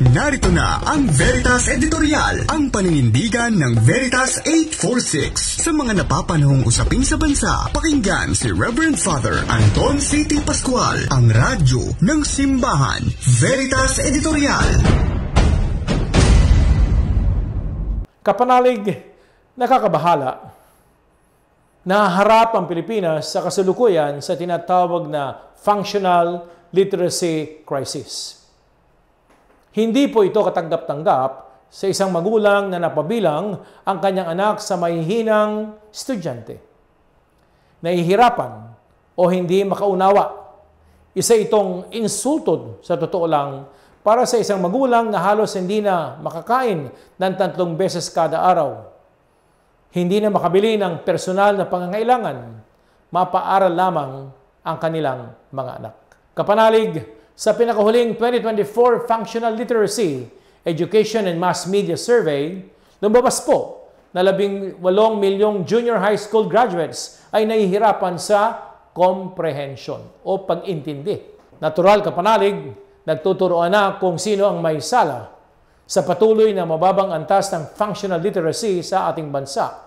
Narito na ang Veritas Editorial, ang paninindigan ng Veritas 846 sa mga napapanahong usapin sa bansa. Pakinggan si Reverend Father Anton C.T. Pascual, ang radyo ng simbahan. Veritas Editorial. Kapanalig, nakakabahala. Nahaharap ang Pilipinas sa kasalukuyan sa tinatawag na functional literacy crisis. Hindi po ito katanggap-tanggap sa isang magulang na napabilang ang kanyang anak sa mahihinang estudyante. Nahihirapan o hindi makaunawa. Isa itong insulto sa totoo lang para sa isang magulang na halos hindi na makakain ng 3 beses kada araw. Hindi na makabili ng personal na pangangailangan, mapaaral lamang ang kanilang mga anak. Kapanalig, sa pinakahuling 2024 Functional Literacy, Education and Mass Media Survey, lumabas po na 18 milyong junior high school graduates ay nahihirapan sa comprehension o pag-intindi. Natural, kapanalig, nagtuturoan na kung sino ang may sala sa patuloy na mababang antas ng functional literacy sa ating bansa.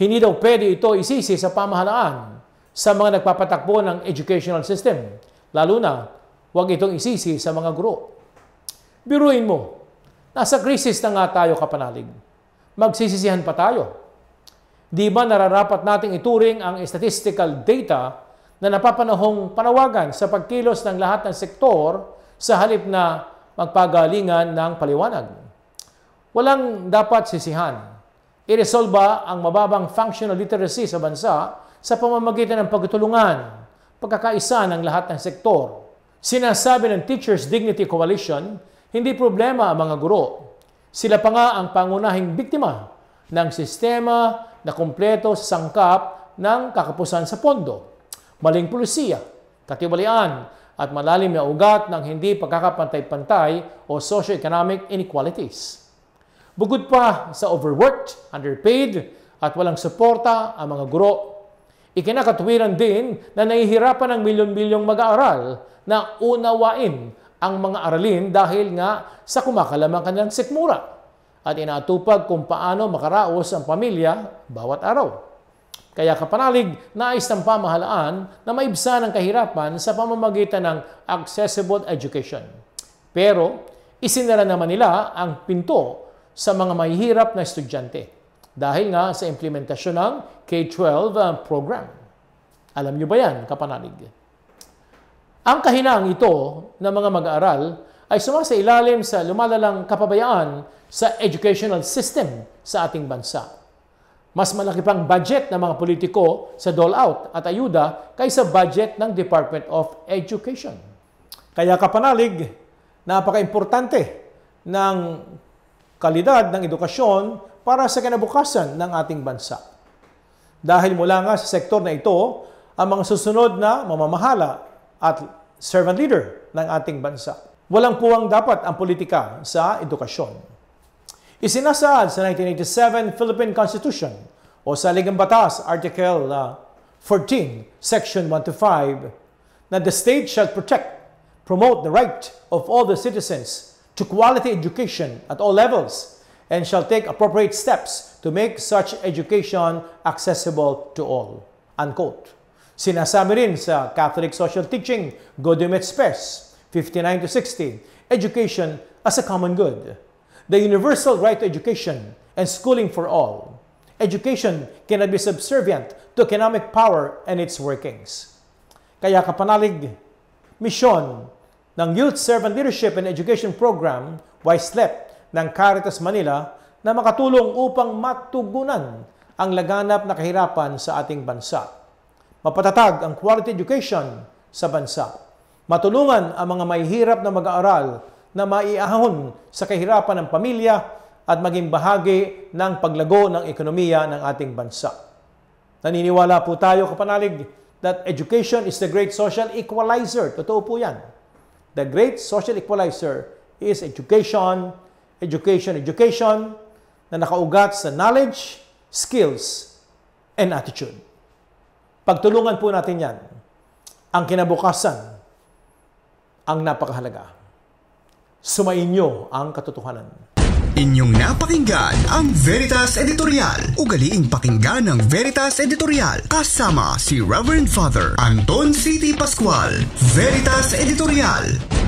Hindi daw pwede ito isisi sa pamahalaan sa mga nagpapatakbo ng educational system, lalo na huwag itong isisi sa mga guro. Biruin mo, nasa krisis na nga tayo, kapanalig. Magsisisihan pa tayo. Di ba nararapat nating ituring ang statistical data na napapanahong panawagan sa pagkilos ng lahat ng sektor sa halip na magpagalingan ng paliwanag? Walang dapat sisihan. Iresolba ang mababang functional literacy sa bansa sa pamamagitan ng pagtutulungan, pagkakaisa ng lahat ng sektor. Sinasabi ng Teachers Dignity Coalition, hindi problema ang mga guro. Sila pa nga ang pangunahing biktima ng sistema na kumpleto sa sangkap ng kakapusan sa pondo, maling pulisiya, katiwalian, at malalim na ugat ng hindi pagkakapantay-pantay o socio-economic inequalities. Bukod pa sa overworked, underpaid, at walang suporta ang mga guro, ikinakatwiran din na nahihirapan ng milyon-milyong mag-aaral na unawain ang mga aralin dahil nga sa kumakalamang kanilang sikmura at inaatupag kung paano makaraos ang pamilya bawat araw. Kaya kapanalig, nais ng pamahalaan na maibsan ang kahirapan sa pamamagitan ng accessible education. Pero isinara naman nila ang pinto sa mga mahihirap na estudyante dahil nga sa implementasyon ng K-12 program. Alam niyo ba yan, kapanalig? Ang kahinang ito ng mga mag-aaral ay sumasailalim sa lumalalang kapabayaan sa educational system sa ating bansa. Mas malaki pang budget ng mga politiko sa dole-out at ayuda kaysa budget ng Department of Education. Kaya kapanalig, napaka-importante ng kalidad ng edukasyon para sa kinabukasan ng ating bansa. Dahil mula nga sa sektor na ito, ang mga susunod na mamamahala at servant leader ng ating bansa. Walang puwang dapat ang politika sa edukasyon. Isinasaad sa 1987 Philippine Constitution o sa Ligang Batas, Article 14, Section 1 to 5, na the state shall protect, promote the right of all the citizens to quality education at all levels and shall take appropriate steps to make such education accessible to all. Unquote. Sinasabi rin sa Catholic Social Teaching, Gaudium et Spes, 59-60, education as a common good. The universal right to education and schooling for all. Education cannot be subservient to economic power and its workings. Kaya kapanalig, misyon ng Youth Servant Leadership and Education Program, YSLEP, ng Caritas Manila na makatulong upang matugunan ang laganap na kahirapan sa ating bansa. Mapatatag ang quality education sa bansa. Matulungan ang mga mahihirap na mag-aaral na maiahon sa kahirapan ng pamilya at maging bahagi ng paglago ng ekonomiya ng ating bansa. Naniniwala po tayo, kapanalig, that education is the great social equalizer. Totoo po yan. The great social equalizer is education, education, education na nakaugat sa knowledge, skills, and attitude. Pagtulungan po natin yan. Ang kinabukasan ang napakahalaga. Sumainyo ang katotohanan. Inyong napakinggan ang Veritas Editorial. Ugaliing pakinggan ang Veritas Editorial kasama si Reverend Father Anton C.T. Pascual. Veritas Editorial.